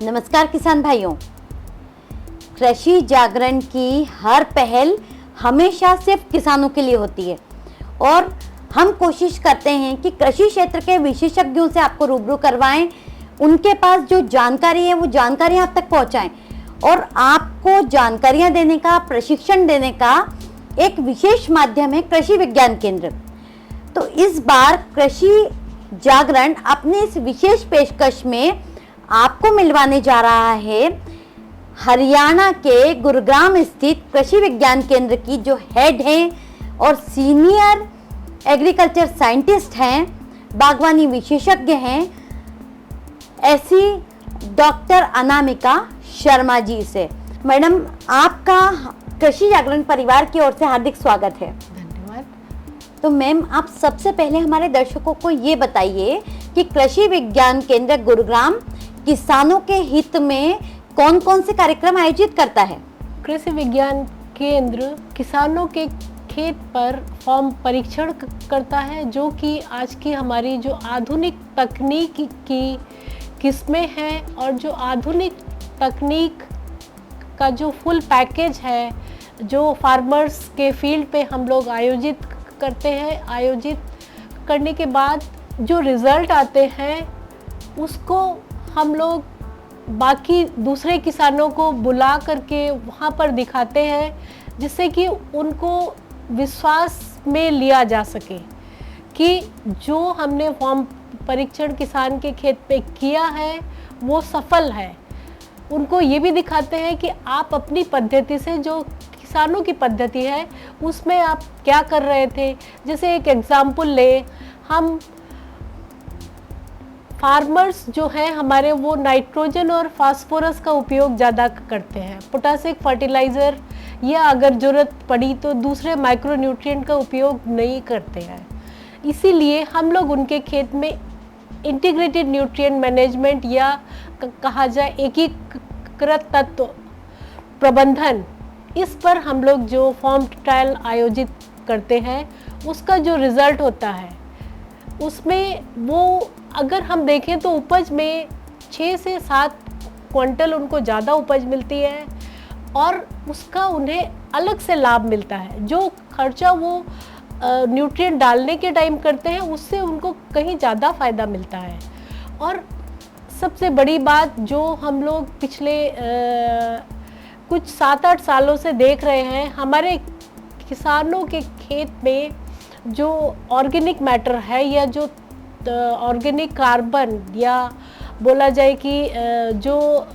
नमस्कार किसान भाइयों। कृषि जागरण की हर पहल हमेशा सिर्फ किसानों के लिए होती है और हम कोशिश करते हैं कि कृषि क्षेत्र के विशेषज्ञों से आपको रूबरू करवाएं, उनके पास जो जानकारी है वो जानकारी आप तक पहुंचाएं और आपको जानकारियां देने का, प्रशिक्षण देने का एक विशेष माध्यम है कृषि विज्ञान केंद्र। तो इस बार कृषि जागरण अपने इस विशेष पेशकश में आपको मिलवाने जा रहा है हरियाणा के गुरुग्राम स्थित कृषि विज्ञान केंद्र की जो हेड हैं और सीनियर एग्रीकल्चर साइंटिस्ट हैं, बागवानी विशेषज्ञ हैं, ऐसी डॉक्टर अनामिका शर्मा जी से। मैडम, आपका कृषि जागरण परिवार की ओर से हार्दिक स्वागत है। धन्यवाद। तो मैम, आप सबसे पहले हमारे दर्शकों को ये बताइए कि कृषि विज्ञान केंद्र गुरुग्राम किसानों के हित में कौन कौन से कार्यक्रम आयोजित करता है? कृषि विज्ञान केंद्र किसानों के खेत पर फॉर्म परीक्षण करता है, जो कि आज की हमारी जो आधुनिक तकनीक की किस्में हैं और जो आधुनिक तकनीक का जो फुल पैकेज है, जो फार्मर्स के फील्ड पे हम लोग आयोजित करते हैं। आयोजित करने के बाद जो रिज़ल्ट आते हैं उसको हम लोग बाकी दूसरे किसानों को बुला करके वहाँ पर दिखाते हैं, जिससे कि उनको विश्वास में लिया जा सके कि जो हमने फॉर्म परीक्षण किसान के खेत पे किया है वो सफल है। उनको ये भी दिखाते हैं कि आप अपनी पद्धति से, जो किसानों की पद्धति है उसमें आप क्या कर रहे थे। जैसे एक एग्जाम्पल ले, हम फार्मर्स जो हैं हमारे, वो नाइट्रोजन और फास्फोरस का उपयोग ज़्यादा करते हैं, पोटासिक फर्टिलाइज़र, या अगर ज़रूरत पड़ी तो दूसरे माइक्रो न्यूट्रिएंट का उपयोग नहीं करते हैं। इसीलिए हम लोग उनके खेत में इंटीग्रेटेड न्यूट्रिएंट मैनेजमेंट या कहा जाए एकीकृत तत्व प्रबंधन, इस पर हम लोग जो फॉर्म ट्रायल आयोजित करते हैं उसका जो रिज़ल्ट होता है उसमें वो, अगर हम देखें तो उपज में 6 से 7 क्विंटल उनको ज़्यादा उपज मिलती है और उसका उन्हें अलग से लाभ मिलता है। जो खर्चा वो न्यूट्रिएंट डालने के टाइम करते हैं उससे उनको कहीं ज़्यादा फ़ायदा मिलता है। और सबसे बड़ी बात जो हम लोग पिछले कुछ 7-8 सालों से देख रहे हैं, हमारे किसानों के खेत में जो ऑर्गेनिक मैटर है या जो ऑर्गेनिक कार्बन, या बोला जाए कि जो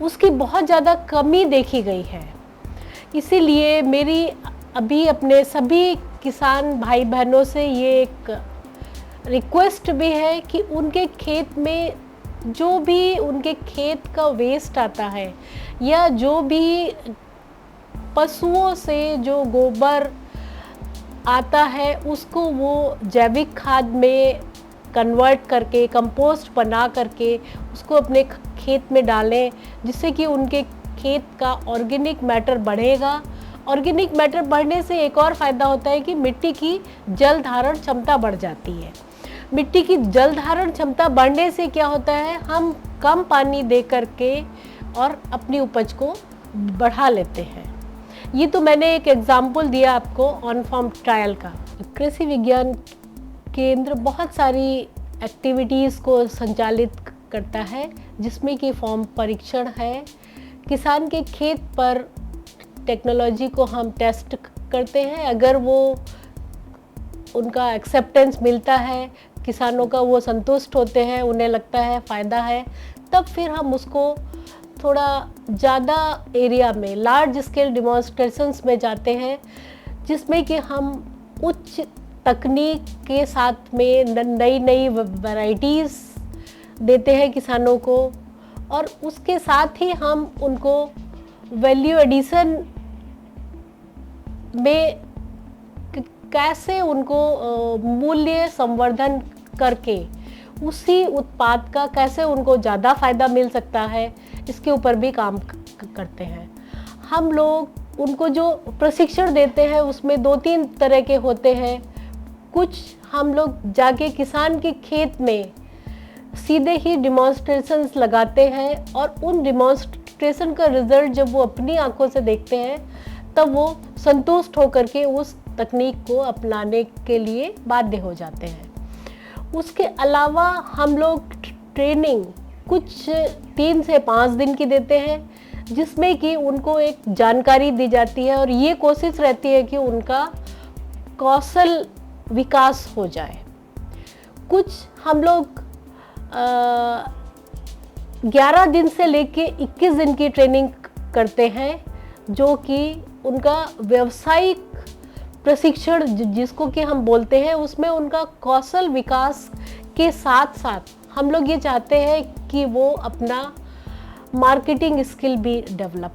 उसकी बहुत ज़्यादा कमी देखी गई है। इसीलिए मेरी अभी अपने सभी किसान भाई बहनों से ये एक रिक्वेस्ट भी है कि उनके खेत में जो भी उनके खेत का वेस्ट आता है या जो भी पशुओं से जो गोबर आता है उसको वो जैविक खाद में कन्वर्ट करके, कंपोस्ट बना करके उसको अपने खेत में डालें, जिससे कि उनके खेत का ऑर्गेनिक मैटर बढ़ेगा। ऑर्गेनिक मैटर बढ़ने से एक और फ़ायदा होता है कि मिट्टी की जल धारण क्षमता बढ़ जाती है। मिट्टी की जल धारण क्षमता बढ़ने से क्या होता है, हम कम पानी दे करके और अपनी उपज को बढ़ा लेते हैं। ये तो मैंने एक एग्जाम्पल दिया आपको ऑन फॉर्म ट्रायल का। कृषि विज्ञान केंद्र बहुत सारी एक्टिविटीज़ को संचालित करता है, जिसमें कि फॉर्म परीक्षण है। किसान के खेत पर टेक्नोलॉजी को हम टेस्ट करते हैं, अगर वो उनका एक्सेप्टेंस मिलता है, किसानों का वो संतुष्ट होते हैं, उन्हें लगता है फ़ायदा है, तब फिर हम उसको थोड़ा ज़्यादा एरिया में लार्ज स्केल डिमॉन्स्ट्रेशंस में जाते हैं, जिसमें कि हम उच्च तकनीक के साथ में नई नई वैराइटीज़ देते हैं किसानों को, और उसके साथ ही हम उनको वैल्यू एडिशन में कैसे उनको मूल्य संवर्धन करके उसी उत्पाद का कैसे उनको ज़्यादा फ़ायदा मिल सकता है, इसके ऊपर भी काम करते हैं। हम लोग उनको जो प्रशिक्षण देते हैं उसमें 2-3 तरह के होते हैं। कुछ हम लोग जाके किसान के खेत में सीधे ही डिमॉन्स्ट्रेशंस लगाते हैं और उन डिमॉन्स्ट्रेशन का रिजल्ट जब वो अपनी आंखों से देखते हैं तब वो संतुष्ट होकर के उस तकनीक को अपनाने के लिए बाध्य हो जाते हैं। उसके अलावा हम लोग ट्रेनिंग कुछ 3 से 5 दिन की देते हैं, जिसमें कि उनको एक जानकारी दी जाती है और ये कोशिश रहती है कि उनका कौशल विकास हो जाए। कुछ हम लोग 11 दिन से लेके 21 दिन की ट्रेनिंग करते हैं, जो कि उनका व्यावसायिक प्रशिक्षण जिसको कि हम बोलते हैं, उसमें उनका कौशल विकास के साथ साथ हम लोग ये चाहते हैं कि वो अपना मार्केटिंग स्किल भी डेवलप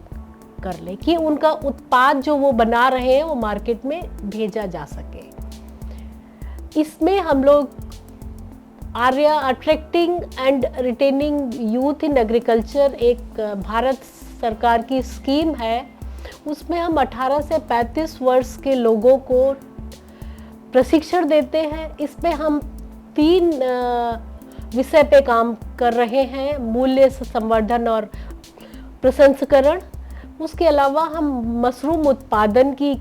कर ले, कि उनका उत्पाद जो वो बना रहे हैं वो मार्केट में भेजा जा सके। इसमें हम लोग Arya attracting and retaining youth in agriculture एक भारत सरकार की स्कीम है, उसमें हम 18 से 35 वर्ष के लोगों को प्रशिक्षण देते हैं। इसमें हम 3 विषय पे काम कर रहे हैं, मूल्य संवर्धन और प्रसंस्करण। उसके अलावा हम मशरूम उत्पादन की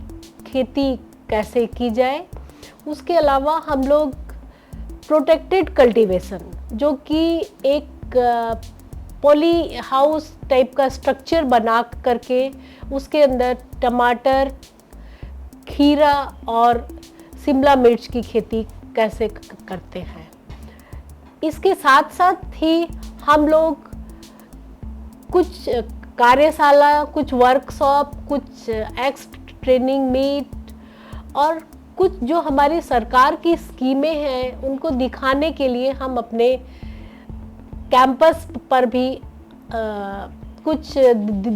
खेती कैसे की जाए, उसके अलावा हम लोग प्रोटेक्टेड कल्टीवेशन, जो कि एक पॉली हाउस टाइप का स्ट्रक्चर बना करके उसके अंदर टमाटर, खीरा और शिमला मिर्च की खेती कैसे करते हैं। इसके साथ साथ ही हम लोग कुछ कार्यशाला, कुछ वर्कशॉप, कुछ एक्स ट्रेनिंग मीट और कुछ जो हमारी सरकार की स्कीमें हैं उनको दिखाने के लिए हम अपने कैंपस पर भी कुछ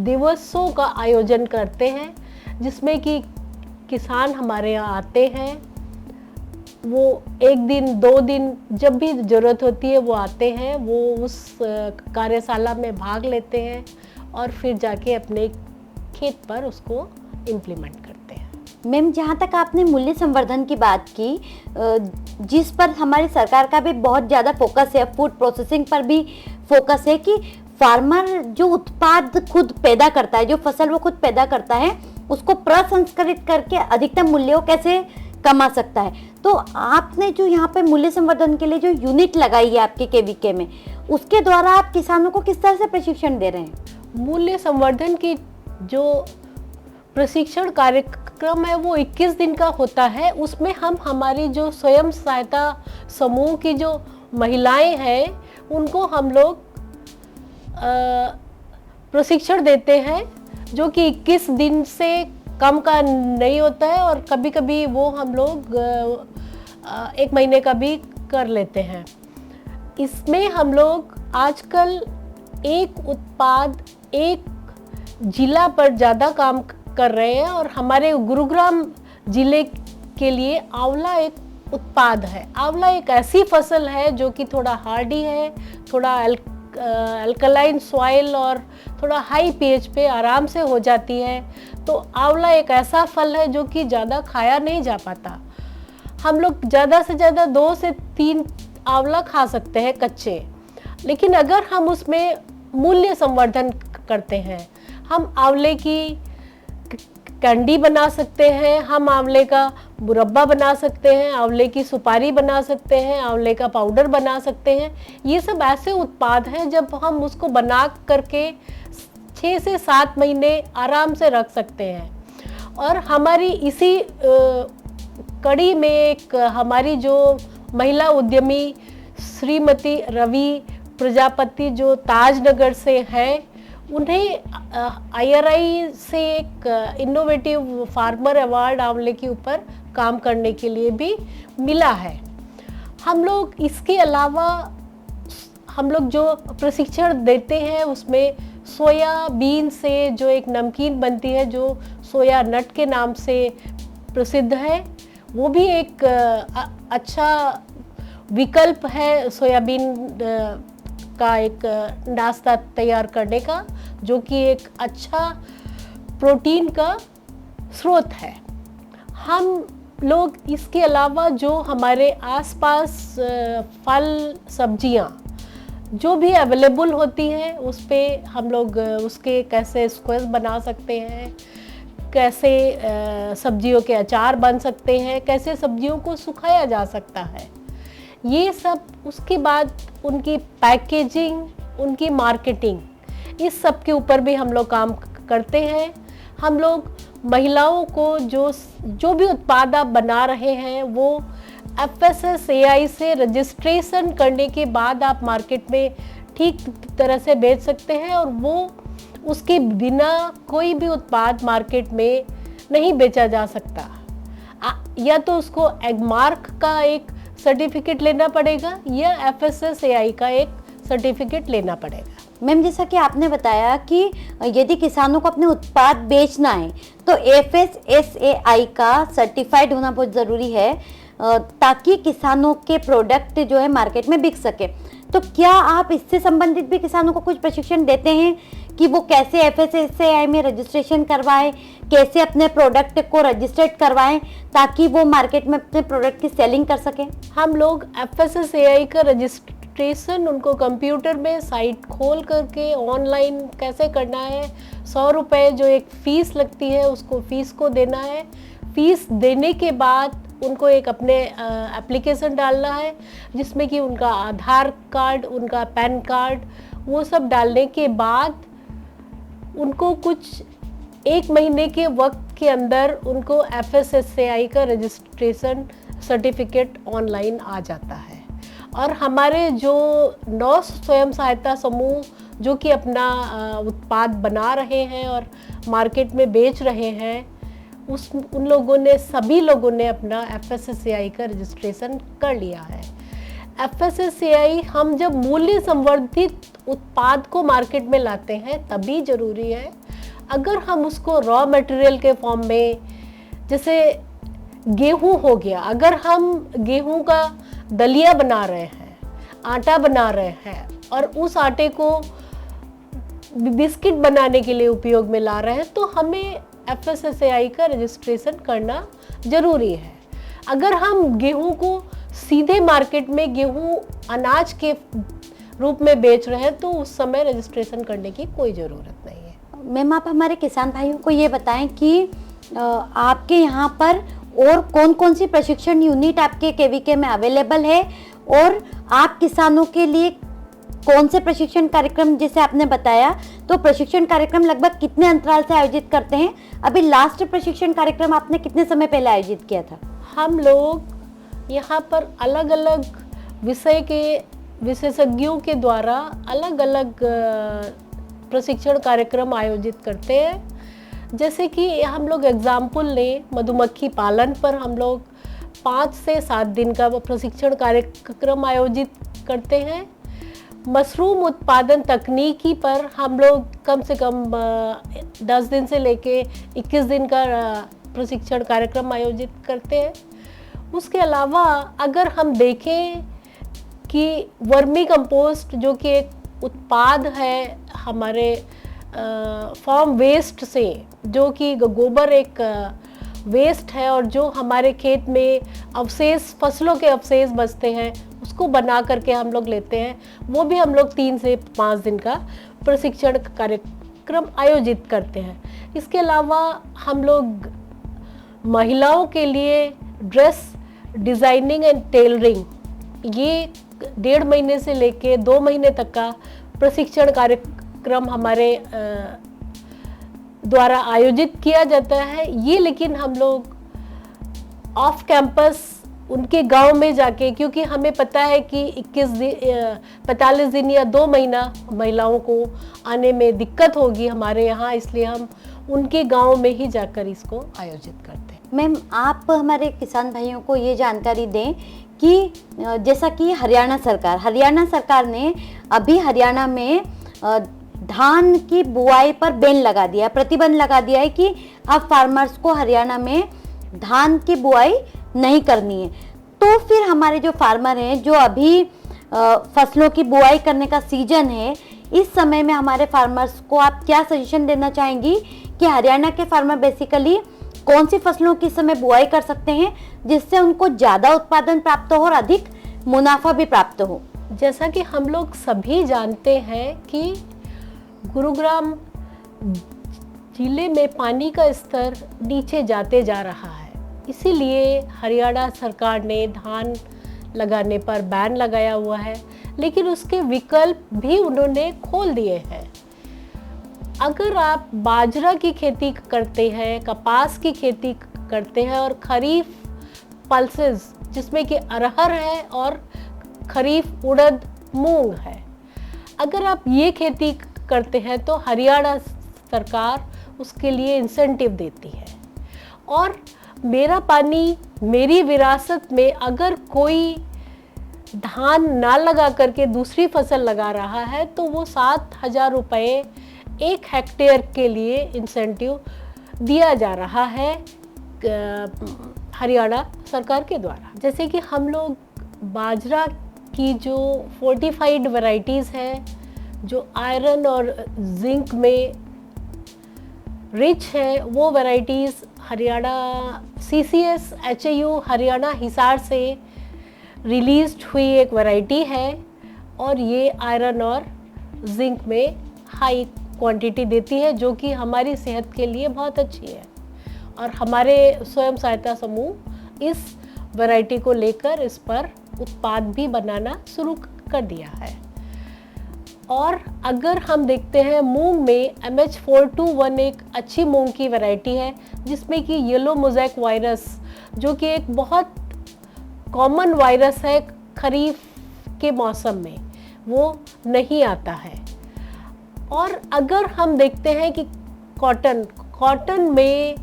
दिवसों का आयोजन करते हैं, जिसमें कि किसान हमारे यहाँ आते हैं। वो 1 दिन 2 दिन जब भी ज़रूरत होती है वो आते हैं, वो उस कार्यशाला में भाग लेते हैं और फिर जाके अपने खेत पर उसको इम्प्लीमेंट करते हैं। मैम, जहाँ तक आपने मूल्य संवर्धन की बात की, जिस पर हमारी सरकार का भी बहुत ज़्यादा फोकस है, फूड प्रोसेसिंग पर भी फोकस है कि फार्मर जो उत्पाद खुद पैदा करता है, जो फसल वो खुद पैदा करता है, उसको प्रसंस्करित करके अधिकतम मूल्य कैसे कमा सकता है। तो आपने जो यहाँ पे मूल्य संवर्धन के लिए जो यूनिट लगाई है आपके केवीके में, उसके द्वारा आप किसानों को किस तरह से प्रशिक्षण दे रहे हैं? मूल्य संवर्धन की जो प्रशिक्षण कार्यक्रम है वो 21 दिन का होता है। उसमें हम हमारी जो स्वयं सहायता समूह की जो महिलाएं हैं उनको हम लोग प्रशिक्षण देते हैं, जो कि 21 दिन से कम का नहीं होता है और कभी कभी वो हम लोग 1 महीने का भी कर लेते हैं। इसमें हम लोग आजकल एक उत्पाद एक जिला पर ज़्यादा काम कर रहे हैं और हमारे गुरुग्राम जिले के लिए आंवला एक उत्पाद है। आंवला एक ऐसी फसल है जो कि थोड़ा हार्डी है, थोड़ा अल्कलाइन सॉइल और थोड़ा हाई पीएच पे आराम से हो जाती है। तो आंवला एक ऐसा फल है जो कि ज़्यादा खाया नहीं जा पाता। हम लोग ज़्यादा से ज़्यादा 2 से 3 आंवला खा सकते हैं कच्चे, लेकिन अगर हम उसमें मूल्य संवर्धन करते हैं, हम आंवले की कैंडी बना सकते हैं, हम आंवले का मुरब्बा बना सकते हैं, आंवले की सुपारी बना सकते हैं, आंवले का पाउडर बना सकते हैं। ये सब ऐसे उत्पाद हैं जब हम उसको बना करके 6 से 7 महीने आराम से रख सकते हैं। और हमारी इसी कड़ी में एक हमारी जो महिला उद्यमी श्रीमती रवि प्रजापति जो ताजनगर से हैं, उन्हें IRI से एक इनोवेटिव फार्मर अवार्ड आंवले के ऊपर काम करने के लिए भी मिला है। हम लोग इसके अलावा हम लोग जो प्रशिक्षण देते हैं उसमें सोयाबीन से जो एक नमकीन बनती है जो सोया नट के नाम से प्रसिद्ध है, वो भी एक अच्छा विकल्प है सोयाबीन का एक नाश्ता तैयार करने का, जो कि एक अच्छा प्रोटीन का स्रोत है। हम लोग इसके अलावा जो हमारे आसपास फल सब्जियां जो भी अवेलेबल होती है उस पे हम लोग उसके कैसे स्क्वेयर बना सकते हैं, कैसे सब्जियों के अचार बन सकते हैं, कैसे सब्जियों को सुखाया जा सकता है, ये सब। उसके बाद उनकी पैकेजिंग, उनकी मार्केटिंग, इस सब के ऊपर भी हम लोग काम करते हैं। हम लोग महिलाओं को जो भी उत्पाद आप बना रहे हैं वो FSSAI से रजिस्ट्रेशन करने के बाद आप मार्केट में ठीक तरह से बेच सकते हैं, और वो उसके बिना कोई भी उत्पाद मार्केट में नहीं बेचा जा सकता। या तो उसको एगमार्क का एक सर्टिफिकेट लेना पड़ेगा या FSSAI का एक सर्टिफिकेट लेना पड़ेगा। मैम, जैसा कि आपने बताया कि यदि किसानों को अपने उत्पाद बेचना है तो FSSAI का सर्टिफाइड होना बहुत ज़रूरी है, ताकि किसानों के प्रोडक्ट जो है मार्केट में बिक सके। तो क्या आप इससे संबंधित भी किसानों को कुछ प्रशिक्षण देते हैं कि वो कैसे FSSAI में रजिस्ट्रेशन करवाएं, कैसे अपने प्रोडक्ट को रजिस्टर्ड करवाएं, ताकि वो मार्केट में अपने प्रोडक्ट की सेलिंग कर सकें? हम लोग FSSAI का रजिस्ट्रेशन उनको कंप्यूटर में साइट खोल करके ऑनलाइन कैसे करना है, 100 रुपये जो एक फ़ीस लगती है उसको फ़ीस को देना है। फ़ीस देने के बाद उनको एक अपने एप्लीकेशन डालना है जिसमें कि उनका आधार कार्ड, उनका पैन कार्ड, वो सब डालने के बाद उनको कुछ 1 महीने के वक्त के अंदर उनको FSSAI का रजिस्ट्रेशन सर्टिफिकेट ऑनलाइन आ जाता है। और हमारे जो 9 स्वयं सहायता समूह जो कि अपना उत्पाद बना रहे हैं और मार्केट में बेच रहे हैं, उन लोगों ने, सभी लोगों ने अपना FSSAI का रजिस्ट्रेशन कर लिया है। FSSAI हम जब मूल्य संवर्धित उत्पाद को मार्केट में लाते हैं तभी ज़रूरी है। अगर हम उसको रॉ मटेरियल के फॉर्म में, जैसे गेहूं हो गया, अगर हम गेहूं का दलिया बना रहे हैं, आटा बना रहे हैं और उस आटे को बिस्किट बनाने के लिए उपयोग में ला रहे हैं, तो हमें FSSAI का रजिस्ट्रेशन करना ज़रूरी है। अगर हम गेहूं को सीधे मार्केट में गेहूं अनाज के रूप में बेच रहे हैं तो उस समय रजिस्ट्रेशन करने की कोई ज़रूरत नहीं है। मैम, आप हमारे किसान भाइयों को ये बताएं कि आपके यहाँ पर और कौन कौन सी प्रशिक्षण यूनिट आपके KVK में अवेलेबल है, और आप किसानों के लिए कौन से प्रशिक्षण कार्यक्रम, जैसे आपने बताया, तो प्रशिक्षण कार्यक्रम लगभग कितने अंतराल से आयोजित करते हैं? अभी लास्ट प्रशिक्षण कार्यक्रम आपने कितने समय पहले आयोजित किया था? हम लोग यहाँ पर अलग अलग विषय के विशेषज्ञों के द्वारा अलग अलग प्रशिक्षण कार्यक्रम आयोजित करते हैं। जैसे कि हम लोग एग्जाम्पल लें, मधुमक्खी पालन पर हम लोग 5 से 7 दिन का प्रशिक्षण कार्यक्रम आयोजित करते हैं। मशरूम उत्पादन तकनीकी पर हम लोग कम से कम 10 दिन से लेके 21 दिन का प्रशिक्षण कार्यक्रम आयोजित करते हैं। उसके अलावा अगर हम देखें कि वर्मी कंपोस्ट जो कि एक उत्पाद है हमारे फार्म वेस्ट से, जो कि गोबर एक वेस्ट है और जो हमारे खेत में अवशेष, फसलों के अवशेष बचते हैं, उसको बना करके हम लोग लेते हैं, वो भी हम लोग 3 से 5 दिन का प्रशिक्षण कार्यक्रम आयोजित करते हैं। इसके अलावा हम लोग महिलाओं के लिए ड्रेस डिज़ाइनिंग एंड टेलरिंग, ये 1.5 महीने से लेके 2 महीने तक का प्रशिक्षण कार्यक्रम हमारे द्वारा आयोजित किया जाता है। ये लेकिन हम लोग ऑफ कैंपस उनके गांव में जाके, क्योंकि हमें पता है कि 45 दिन या 2 महीना महिलाओं को आने में दिक्कत होगी हमारे यहाँ, इसलिए हम उनके गांव में ही जाकर इसको आयोजित करते हैं। मैम, आप हमारे किसान भाइयों को ये जानकारी दें कि जैसा कि हरियाणा सरकार ने अभी हरियाणा में धान की बुआई पर बैन लगा दिया, प्रतिबंध लगा दिया है कि अब फार्मर्स को हरियाणा में धान की बुआई नहीं करनी है। तो फिर हमारे जो फार्मर हैं, जो अभी फसलों की बुआई करने का सीजन है, इस समय में हमारे फार्मर्स को आप क्या सजेशन देना चाहेंगी कि हरियाणा के फार्मर बेसिकली कौन सी फसलों की समय बुआई कर सकते हैं जिससे उनको ज़्यादा उत्पादन प्राप्त हो और अधिक मुनाफा भी प्राप्त हो? जैसा कि हम लोग सभी जानते हैं कि गुरुग्राम जिले में पानी का स्तर नीचे जाते जा रहा है, इसीलिए हरियाणा सरकार ने धान लगाने पर बैन लगाया हुआ है, लेकिन उसके विकल्प भी उन्होंने खोल दिए हैं। अगर आप बाजरा की खेती करते हैं, कपास की खेती करते हैं और खरीफ पल्सेस जिसमें कि अरहर है और खरीफ उड़द मूंग है, अगर आप ये खेती करते हैं तो हरियाणा सरकार उसके लिए इंसेंटिव देती है। और मेरा पानी मेरी विरासत में अगर कोई धान ना लगा करके दूसरी फसल लगा रहा है तो वो 7,000 रुपये 1 हेक्टेयर के लिए इंसेंटिव दिया जा रहा है हरियाणा सरकार के द्वारा। जैसे कि हम लोग बाजरा की जो फोर्टिफाइड वैरायटीज़ हैं, जो आयरन और जिंक में रिच है, वो varieties Haryana CCS HAU Haryana Hisar से रिलीज्ड हुई एक वैरायटी है और ये आयरन और जिंक में हाई क्वांटिटी देती है, जो कि हमारी सेहत के लिए बहुत अच्छी है। और हमारे स्वयं सहायता समूह इस वैरायटी को लेकर इस पर उत्पाद भी बनाना शुरू कर दिया है। और अगर हम देखते हैं मूंग में MH421 एक अच्छी मूंग की वैरायटी है, जिसमें कि येलो मोज़ेक वायरस, जो कि एक बहुत कॉमन वायरस है खरीफ के मौसम में, वो नहीं आता है। और अगर हम देखते हैं कि कॉटन में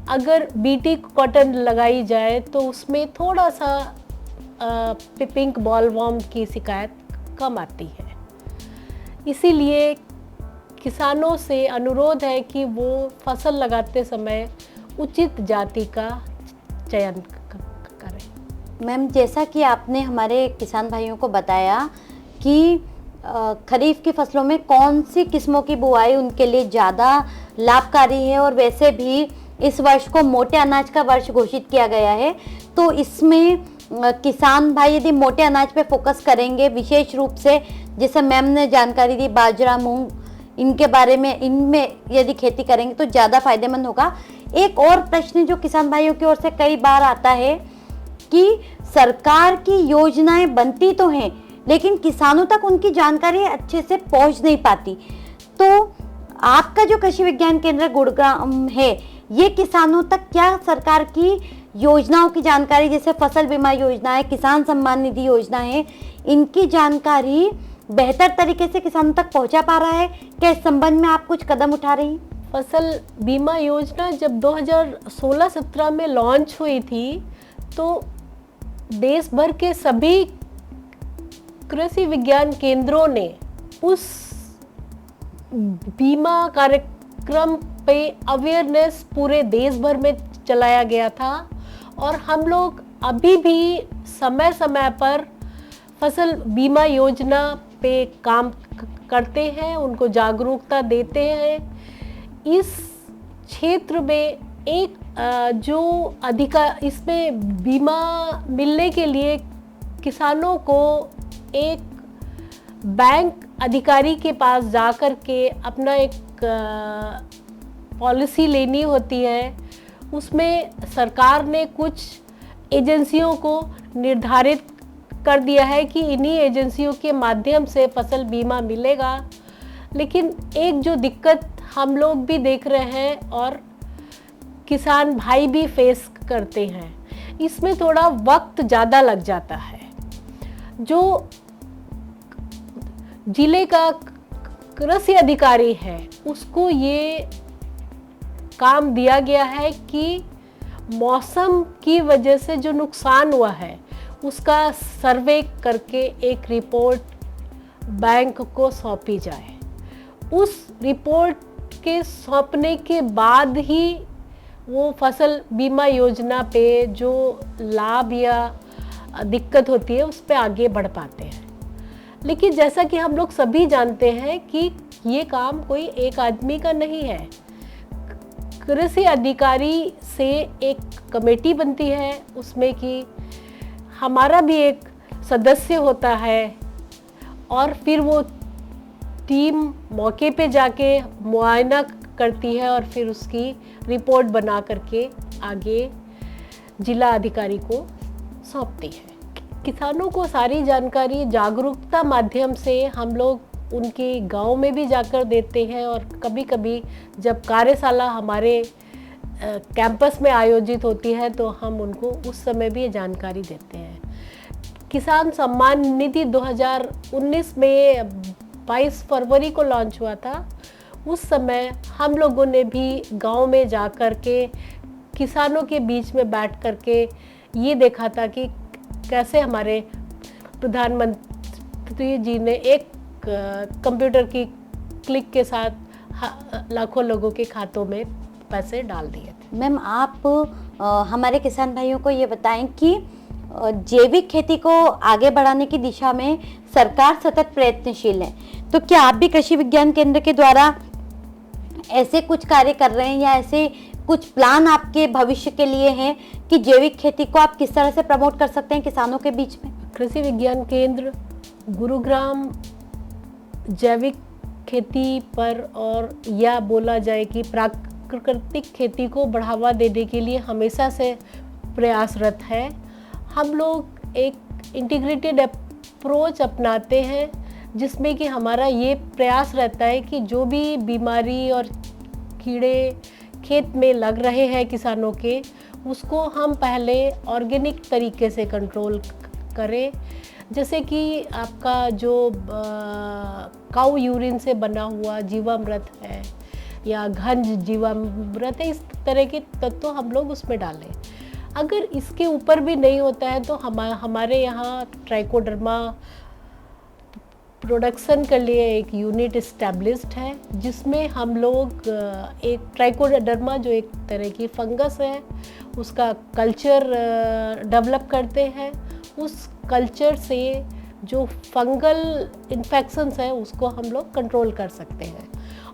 अगर BT कॉटन लगाई जाए तो उसमें थोड़ा सा पिंक बॉलवर्म की शिकायत कम आती है। इसीलिए किसानों से अनुरोध है कि वो फसल लगाते समय उचित जाति का चयन करें। मैम, जैसा कि आपने हमारे किसान भाइयों को बताया कि खरीफ की फसलों में कौन सी किस्मों की बुआई उनके लिए ज़्यादा लाभकारी है, और वैसे भी इस वर्ष को मोटे अनाज का वर्ष घोषित किया गया है, तो इसमें किसान भाई यदि मोटे अनाज पे फोकस करेंगे विशेष रूप से, जैसे मैम ने जानकारी दी बाजरा मूंग इनके बारे में, इनमें यदि खेती करेंगे तो ज़्यादा फायदेमंद होगा। एक और प्रश्न जो किसान भाइयों की ओर से कई बार आता है कि सरकार की योजनाएं बनती तो हैं लेकिन किसानों तक उनकी जानकारी अच्छे से पहुंच नहीं पाती, तो आपका जो कृषि विज्ञान केंद्र गुरुग्राम है, ये किसानों तक क्या सरकार की योजनाओं की जानकारी, जैसे फसल बीमा योजना है, किसान सम्मान निधि योजना है, इनकी जानकारी बेहतर तरीके से किसानों तक पहुंचा पा रहा है? क्या इस संबंध में आप कुछ कदम उठा रही हैं? फसल बीमा योजना जब 2016-17 में लॉन्च हुई थी तो देश भर के सभी कृषि विज्ञान केंद्रों ने उस बीमा कार्यक्रम पे अवेयरनेस पूरे देश भर में चलाया गया था। और हम लोग अभी भी समय समय पर फसल बीमा योजना पे काम करते हैं, उनको जागरूकता देते हैं। इस क्षेत्र में एक जो अधिकार, इसमें बीमा मिलने के लिए किसानों को एक बैंक अधिकारी के पास जाकर के अपना एक पॉलिसी लेनी होती है। उसमें सरकार ने कुछ एजेंसियों को निर्धारित कर दिया है कि इन्हीं एजेंसियों के माध्यम से फसल बीमा मिलेगा। लेकिन एक जो दिक्कत हम लोग भी देख रहे हैं और किसान भाई भी फेस करते हैं, इसमें थोड़ा वक्त ज़्यादा लग जाता है। जो जिले का कृषि अधिकारी है उसको ये काम दिया गया है कि मौसम की वजह से जो नुकसान हुआ है उसका सर्वे करके एक रिपोर्ट बैंक को सौंपी जाए। उस रिपोर्ट के सौंपने के बाद ही वो फसल बीमा योजना पे जो लाभ या दिक्कत होती है उस पे आगे बढ़ पाते हैं। लेकिन जैसा कि हम लोग सभी जानते हैं कि ये काम कोई एक आदमी का नहीं है। कृषि अधिकारी से एक कमेटी बनती है, उसमें कि हमारा भी एक सदस्य होता है और फिर वो टीम मौके पे जाके मुआयना करती है और फिर उसकी रिपोर्ट बना करके आगे जिला अधिकारी को सौंपती है। किसानों को सारी जानकारी जागरूकता माध्यम से हम लोग उनके गांव में भी जाकर देते हैं, और कभी कभी जब कार्यशाला हमारे कैंपस में आयोजित होती है तो हम उनको उस समय भी ये जानकारी देते हैं। किसान सम्मान निधि 2019 में 22 फरवरी को लॉन्च हुआ था। उस समय हम लोगों ने भी गांव में जा कर के किसानों के बीच में बैठ कर के ये देखा था कि कैसे हमारे प्रधानमंत्री जी ने एक कंप्यूटर की क्लिक के साथ लाखों लोगों के खातों में पैसे डाल दिए थे। मैम, आप हमारे किसान भाइयों को ये बताएं कि जैविक खेती को आगे बढ़ाने की दिशा में सरकार सतत प्रयत्नशील है, तो क्या आप भी कृषि विज्ञान केंद्र के द्वारा ऐसे कुछ कार्य कर रहे हैं या ऐसे कुछ प्लान आपके भविष्य के लिए हैं कि जैविक खेती को आप किस तरह से प्रमोट कर सकते हैं किसानों के बीच में? कृषि विज्ञान केंद्र गुरुग्राम जैविक खेती पर, और या बोला जाए कि प्राकृतिक खेती को बढ़ावा देने के लिए हमेशा से प्रयासरत है। हम लोग एक इंटीग्रेटेड अप्रोच अपनाते हैं जिसमें कि हमारा ये प्रयास रहता है कि जो भी बीमारी और कीड़े खेत में लग रहे हैं किसानों के, उसको हम पहले ऑर्गेनिक तरीके से कंट्रोल करें। जैसे कि आपका जो काऊ यूरिन से बना हुआ जीवामृत है या घंज जीवामृत है, इस तरह के तत्व हम लोग उसमें डालें। अगर इसके ऊपर भी नहीं होता है तो हमारे यहाँ ट्राइकोडर्मा प्रोडक्शन के लिए एक यूनिट इस्टेब्लिश्ड है, जिसमें हम लोग एक ट्राइकोडर्मा जो एक तरह की फंगस है उसका कल्चर डेवलप करते हैं। उस कल्चर से जो फंगल इन्फेक्शंस हैं उसको हम लोग कंट्रोल कर सकते हैं।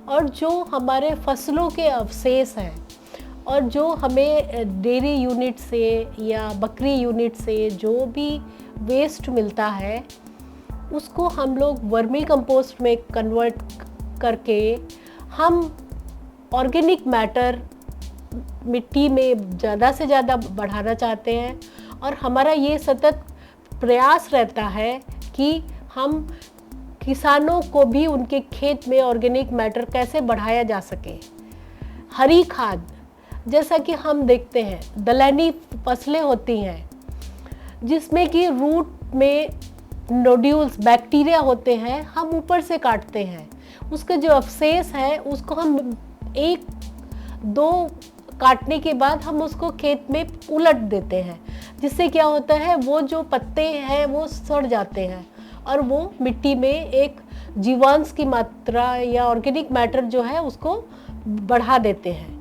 और जो हमारे फसलों के अवशेष हैं और जो हमें डेयरी यूनिट से या बकरी यूनिट से जो भी वेस्ट मिलता है उसको हम लोग वर्मी कंपोस्ट में कन्वर्ट करके हम ऑर्गेनिक मैटर मिट्टी में ज़्यादा से ज़्यादा बढ़ाना चाहते हैं। और हमारा ये सतत प्रयास रहता है कि हम किसानों को भी उनके खेत में ऑर्गेनिक मैटर कैसे बढ़ाया जा सके। हरी खाद, जैसा कि हम देखते हैं दलहनी फसलें होती हैं जिसमें कि रूट में नोड्यूल्स बैक्टीरिया होते हैं, हम ऊपर से काटते हैं, उसका जो अवशेष है उसको हम 1-2 काटने के बाद हम उसको खेत में उलट देते हैं, जिससे क्या होता है वो जो पत्ते हैं वो सड़ जाते हैं और वो मिट्टी में एक जीवांश की मात्रा या ऑर्गेनिक मैटर जो है उसको बढ़ा देते हैं।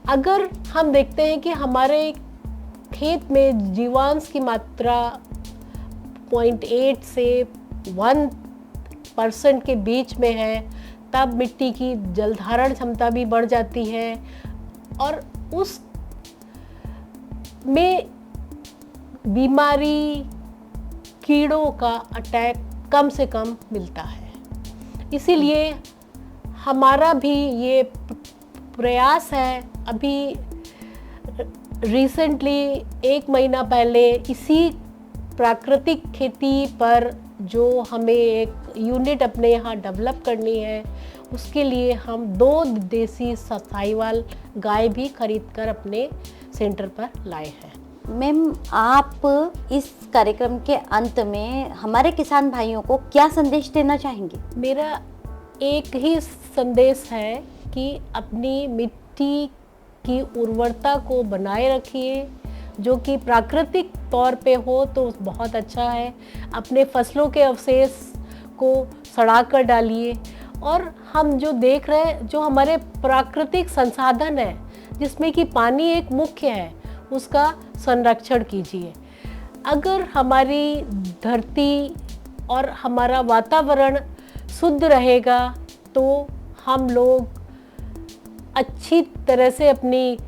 अगर हम देखते हैं कि हमारे खेत में जीवांश की मात्रा 0.8 से 1% के बीच में है, तब मिट्टी की जल धारण क्षमता भी बढ़ जाती है और उस में बीमारी कीड़ों का अटैक कम से कम मिलता है। इसीलिए हमारा भी ये प्रयास है। अभी रिसेंटली 1 महीना पहले इसी प्राकृतिक खेती पर जो हमें एक यूनिट अपने यहाँ डेवलप करनी है, उसके लिए हम 2 देसी साहिवाल गाय भी खरीदकर अपने सेंटर पर लाए हैं। मैम, आप इस कार्यक्रम के अंत में हमारे किसान भाइयों को क्या संदेश देना चाहेंगे? मेरा एक ही संदेश है कि अपनी मिट्टी की उर्वरता को बनाए रखिए, जो कि प्राकृतिक तौर पे हो तो बहुत अच्छा है। अपने फसलों के अवशेष को सड़ा कर डालिए और हम जो देख रहे हैं जो हमारे प्राकृतिक संसाधन है जिसमें कि पानी एक मुख्य है, उसका संरक्षण कीजिए। अगर हमारी धरती और हमारा वातावरण शुद्ध रहेगा तो हम लोग अच्छी तरह से अपनी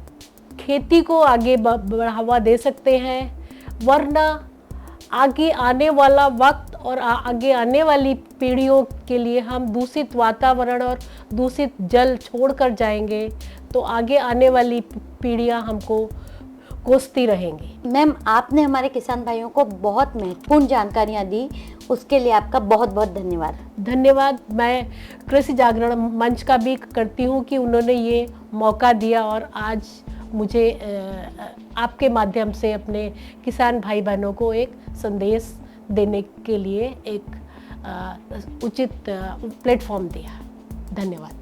खेती को आगे बढ़ावा दे सकते हैं, वरना आगे आने वाला वक्त और आगे आने वाली पीढ़ियों के लिए हम दूषित वातावरण और दूषित जल छोड़कर जाएंगे तो आगे आने वाली पीढ़ियां हमको कोसती रहेंगी। मैम, आपने हमारे किसान भाइयों को बहुत महत्वपूर्ण जानकारियाँ दी, उसके लिए आपका बहुत बहुत धन्यवाद। धन्यवाद। मैं कृषि जागरण मंच का भी करती हूँ कि उन्होंने ये मौका दिया और आज मुझे आपके माध्यम से अपने किसान भाई बहनों को एक संदेश देने के लिए एक उचित प्लेटफॉर्म दिया। धन्यवाद।